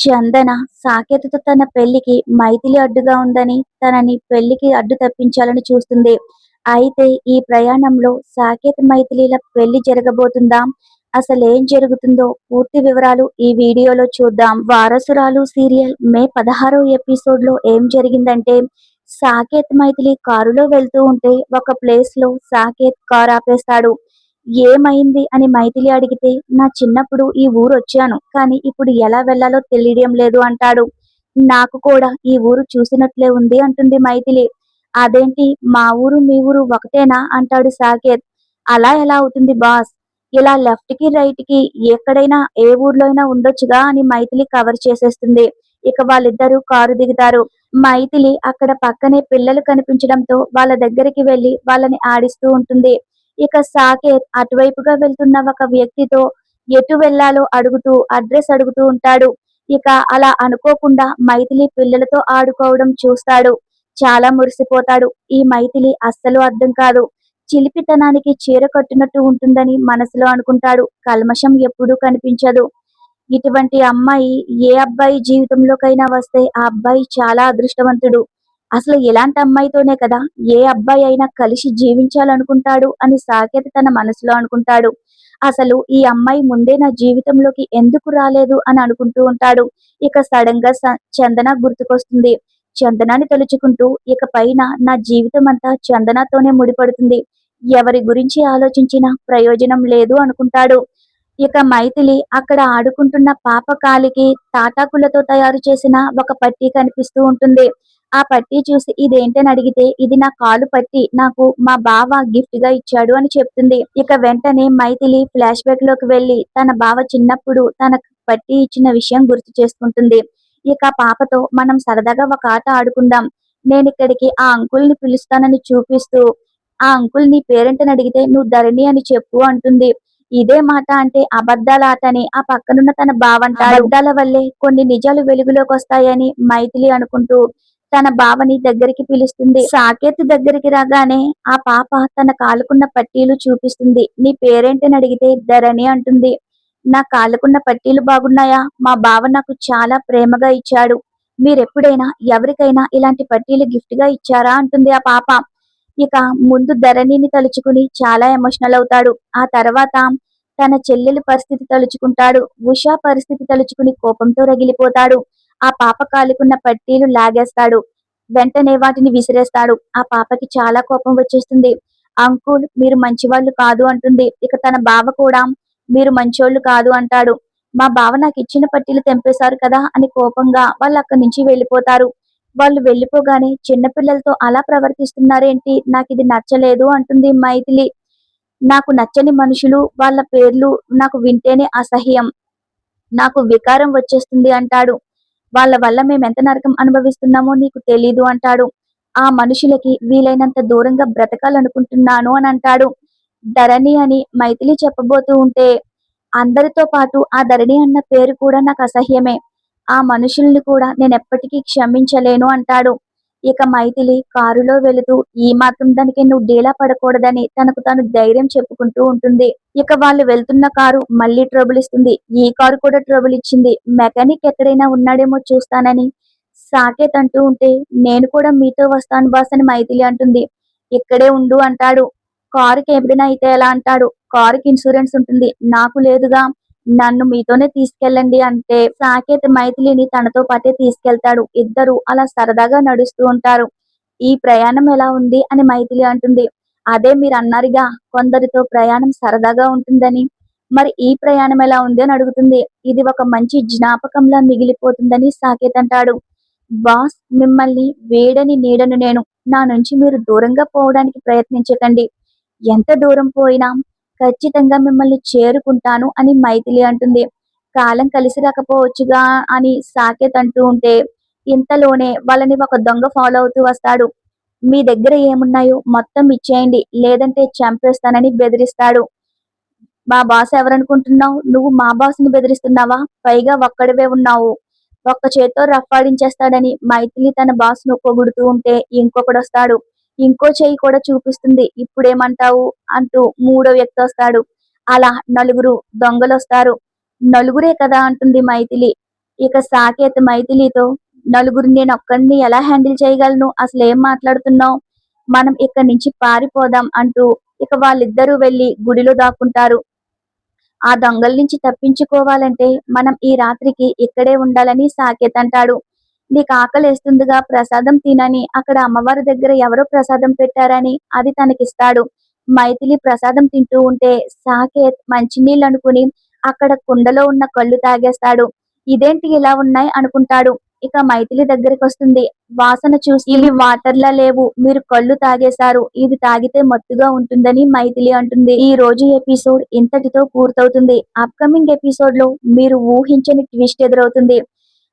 చందన సాకేతతో తన పెళ్లికి మైథిలి అడ్డుగా ఉందని తనని పెళ్లికి అడ్డు తప్పించాలని చూస్తుంది. అయితే ఈ ప్రయాణంలో సాకేత్ మైథిలిల పెళ్లి జరగబోతుందా? అసలేం జరుగుతుందో పూర్తి వివరాలు ఈ వీడియోలో చూద్దాం. వారసురాలు సీరియల్ మే 16వ ఎపిసోడ్లో ఏం జరిగిందంటే, సాకేత్ మైథిలి కారులో వెళ్తూ ఉంటే ఒక ప్లేస్ లో సాకేత్ కారు ఆపేస్తాడు. ఏమైంది అని మైథిలి అడిగితే, నా చిన్నప్పుడు ఈ ఊరు వచ్చాను, కానీ ఇప్పుడు ఎలా వెళ్లాలో తెలియడం లేదు అంటాడు. నాకు కూడా ఈ ఊరు చూసినట్లే ఉంది అంటుంది మైథిలి. అదేంటి, మా ఊరు మీ ఊరు ఒకటేనా అంటాడు సాకేత్. అలా ఎలా అవుతుంది బాస్, ఇలా లెఫ్ట్ కి రైట్ కి ఎక్కడైనా ఏ ఊర్లో అయినా ఉండొచ్చుగా అని మైథిలి కవర్ చేసేస్తుంది. ఇక వాళ్ళిద్దరూ కారు దిగుతారు. మైథిలి అక్కడ పక్కనే పిల్లలు కనిపించడంతో వాళ్ళ దగ్గరికి వెళ్లి వాళ్ళని ఆడిస్తూ ఉంటుంది. ఇక సాకేత్ అటువైపుగా వెళ్తున్న ఒక వ్యక్తితో ఎటు వెళ్లాలో అడుగుతూ అడ్రస్ అడుగుతూ ఉంటాడు. ఇక అలా అనుకోకుండా మైథిలి పిల్లలతో ఆడుకోవడం చూస్తాడు. చాలా మురిసిపోతాడు. ఈ మైథిలి అస్సలు అర్థం కాదు. చిలిపితనానికి చీర కట్టినట్టు ఉంటుందని మనసులో అనుకుంటాడు. కల్మషం ఎప్పుడూ కనిపించదు. ఇటువంటి అమ్మాయి ఏ అబ్బాయి జీవితంలోకైనా వస్తే ఆ అబ్బాయి చాలా అదృష్టవంతుడు. అసలు ఇలాంటి అమ్మాయితోనే కదా ఏ అబ్బాయి అయినా కలిసి జీవించాలనుకుంటాడు అని సాకేత్ తన మనసులో అనుకుంటాడు. అసలు ఈ అమ్మాయి ముందే నా జీవితంలోకి ఎందుకు రాలేదు అని అనుకుంటూ ఉంటాడు. ఇక సడన్ గా చందన గుర్తుకొస్తుంది. చందనాన్ని తలుచుకుంటూ ఇక పైన నా జీవితం అంతా చందనతోనే ముడిపడుతుంది, ఎవరి గురించి ఆలోచించినా ప్రయోజనం లేదు అనుకుంటాడు. ఇక మైథిలి అక్కడ ఆడుకుంటున్న పాప కాలికి తాటాకులతో తయారు చేసిన ఒక పట్టీ కనిపిస్తూ ఉంటుంది. ఆ పట్టీ చూసి ఇదేంటని అడిగితే, ఇది నా కాలు పట్టీ, నాకు మా బావ గిఫ్ట్ గా ఇచ్చాడు అని చెప్తుంది. ఇక వెంటనే మైథిలి ఫ్లాష్ బ్యాక్ లోకి వెళ్లి తన బావ చిన్నప్పుడు తనకు పట్టీ ఇచ్చిన విషయం గుర్తు చేసుకుంటుంది. ఇక పాపతో మనం సరదాగా ఒక ఆట ఆడుకుందాం, నేను ఇక్కడికి ఆ అంకుల్ ని పిలుస్తానని చూపిస్తూ, ఆ అంకుల్ నీ పేరెంటని అడిగితే నువ్వు ధరణి అని చెప్పు అంటుంది. ఇదే మాట అంటే అబద్ధాల ఆట అని ఆ పక్కనున్న తన బావంటాడు. అబద్ధాల వల్లే కొన్ని నిజాలు వెలుగులోకి వస్తాయని మైథిలి అనుకుంటూ తన బావని దగ్గరికి పిలుస్తుంది. సాకేత్ దగ్గరికి రాగానే ఆ పాప తన కాలుకున్న పట్టీలు చూపిస్తుంది. నీ పేరేంటని అడిగితే ధరణి అంటుంది. నా కాలుకున్న పట్టీలు బాగున్నాయా, మా బావ నాకు చాలా ప్రేమగా ఇచ్చాడు, మీరెప్పుడైనా ఎవరికైనా ఇలాంటి పట్టీలు గిఫ్ట్ గా ఇచ్చారా అంటుంది ఆ పాప. ఇక ముందు ధరణిని తలుచుకుని చాలా ఎమోషనల్ అవుతాడు. ఆ తర్వాత తన చెల్లెలి పరిస్థితి తలుచుకుంటాడు. ఉషా పరిస్థితి తలుచుకుని కోపంతో రగిలిపోతాడు. ఆ పాప కాలుకున్న పట్టీలు లాగేస్తాడు. వెంటనే వాటిని విసిరేస్తాడు. ఆ పాపకి చాలా కోపం వచ్చేస్తుంది. అంకుల్ మీరు మంచివాళ్ళు కాదు అంటుంది. ఇక తన బావ కూడా మీరు మంచోళ్ళు కాదు అంటాడు. మా బావ నాకు ఇచ్చిన పట్టీలు తెంపేశారు కదా అని కోపంగా వాళ్ళు అక్కడి నుంచి వెళ్ళిపోతారు. వాళ్ళు వెళ్ళిపోగానే చిన్నపిల్లలతో అలా ప్రవర్తిస్తున్నారేంటి, నాకు ఇది నచ్చలేదు అంటుంది మైథిలి. నాకు నచ్చని మనుషులు వాళ్ళ పేర్లు నాకు వింటేనే అసహ్యం, నాకు వికారం వచ్చేస్తుంది అంటాడు. వాళ్ళ వల్ల మేమెంత నరకం అనుభవిస్తున్నామో నీకు తెలీదు అంటాడు. ఆ మనుషులకి వీలైనంత దూరంగా బ్రతకాలనుకుంటున్నాను అని అంటాడు. ధరణి అని మైథిలి చెప్పబోతూ ఉంటే, అందరితో పాటు ఆ ధరణి అన్న పేరు కూడా నాకు అసహ్యమే, ఆ మనుషుల్ని కూడా నేనెప్పటికీ క్షమించలేను అంటాడు. ఇక మైథిలి కారులో వెళుతూ ఈ మాత్రం దానికి నువ్వు డీలా పడకూడదని తనకు తాను ధైర్యం చెప్పుకుంటూ ఉంటుంది. ఇక వాళ్ళు వెళ్తున్న కారు మళ్ళీ ట్రబుల్ ఇస్తుంది. ఈ కారు కూడా ట్రబుల్ ఇచ్చింది. మెకానిక్ ఎక్కడైనా ఉన్నాడేమో చూస్తానని సాకేత్ అంటూ ఉంటే, నేను కూడా మీతో వస్తాను బాస్ అని మైథిలి అంటుంది. ఇక్కడే ఉండు అంటాడు. కారుకి ఏదైనా అయితే ఎలా అంటాడు. కారుకి ఇన్సూరెన్స్ ఉంటుంది, నాకు లేదుగా, నన్ను మీతోనే తీసుకెళ్ళండి అంటే సాకేత్ మైథిలిని తనతో పాటే తీసుకెళ్తాడు. ఇద్దరు అలా సరదాగా నడుస్తూ ఉంటారు. ఈ ప్రయాణం ఎలా ఉంది అని మైథిలి అంటుంది. అదే మీరు అన్నారుగా కొందరితో ప్రయాణం సరదాగా ఉంటుందని, మరి ఈ ప్రయాణం ఎలా ఉంది అని అడుగుతుంది. ఇది ఒక మంచి జ్ఞాపకంలా మిగిలిపోతుందని సాకేత్ అంటాడు. బాస్ మిమ్మల్ని వేడని నీడను నేను, నా నుంచి మీరు దూరంగా పోవడానికి ప్రయత్నించకండి, ఎంత దూరం పోయినా ఖచ్చితంగా మిమ్మల్ని చేరుకుంటాను అని మైథిలి అంటుంది. కాలం కలిసి రాకపోవచ్చుగా అని సాకేత్ అంటూ ఉంటే, ఇంతలోనే వాళ్ళని ఒక దొంగ ఫాలో అవుతూ వస్తాడు. మీ దగ్గర ఏమున్నాయో మొత్తం ఇచ్చేయండి, లేదంటే చంపేస్తానని బెదిరిస్తాడు. మా బాస్ ఎవరనుకుంటున్నావు, నువ్వు మా బాస్ని బెదిరిస్తున్నావా, పైగా ఒక్కడివే ఉన్నావు, ఒక్క చేత్తో రఫ్ఫాడించేస్తాడని మైథిలి తన బాస్ను పొగుడుతూ ఉంటే, ఇంకొకడొస్తాడు. ఇంకో చెయ్యి కూడా చూపిస్తుంది. ఇప్పుడేమంటావు అంటూ మూడో వ్యక్తి వస్తాడు. అలా నలుగురు దొంగలొస్తారు. నలుగురే కదా అంటుంది మైథిలి. ఇక సాకేత్ మైథిలితో నలుగురిని నేనొక్కడిని ఎలా హ్యాండిల్ చేయగలను? అసలేం మాట్లాడుతున్నావు? మనం ఇక్కడి నుంచి పారిపోదాం అంటూ ఇక వాళ్ళిద్దరూ వెళ్లి గుడిలో దాక్కుంటారు. ఆ దొంగల నుంచి తప్పించుకోవాలంటే మనం ఈ రాత్రికి ఇక్కడే ఉండాలని సాకేత్ అంటాడు. నీకు ఆకలేస్తుందిగా ప్రసాదం తినని అక్కడ అమ్మవారి దగ్గర ఎవరో ప్రసాదం పెట్టారని అది తనకిస్తాడు. మైథిలి ప్రసాదం తింటూ ఉంటే సాకేత్ మంచినీళ్ళు అనుకుని అక్కడ కుండలో ఉన్న కళ్ళు తాగేస్తాడు. ఇదేంటి ఇలా ఉన్నాయి అనుకుంటాడు. ఇక మైథిలి దగ్గరికొస్తుంది. వాసన చూసి ఇవి వాటర్‌లా లేవు. మీరు కళ్ళు తాగేశారు. ఇది తాగితే మత్తుగా ఉంటుందని మైథిలి అంటుంది. ఈ రోజు ఎపిసోడ్ ఇంతటితో పూర్తవుతుంది. అప్‌కమింగ్ ఎపిసోడ్‌లో మీరు ఊహించని ట్విస్ట్ ఎదురవుతుంది.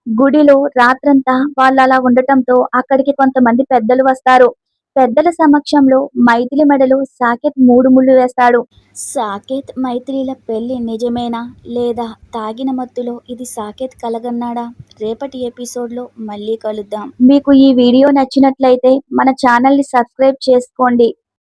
గుడిలో రాత్రంతా వాళ్ళలా ఉండటంతో అక్కడికి కొంతమంది పెద్దలు వస్తారు. పెద్దల సమక్షంలో మైథిలి మెడలో సాకేత్ 3 ముళ్ళు వేస్తాడు. సాకేత్ మైథిలిల పెళ్లి నిజమేనా? లేదా తాగిన మత్తులో ఇది సాకేత్ కలగన్నాడా? రేపటి ఎపిసోడ్‌లో మళ్ళీ కలుద్దాం. మీకు ఈ వీడియో నచ్చినట్లయితే మన ఛానల్‌ని సబ్స్క్రైబ్ చేసుకోండి.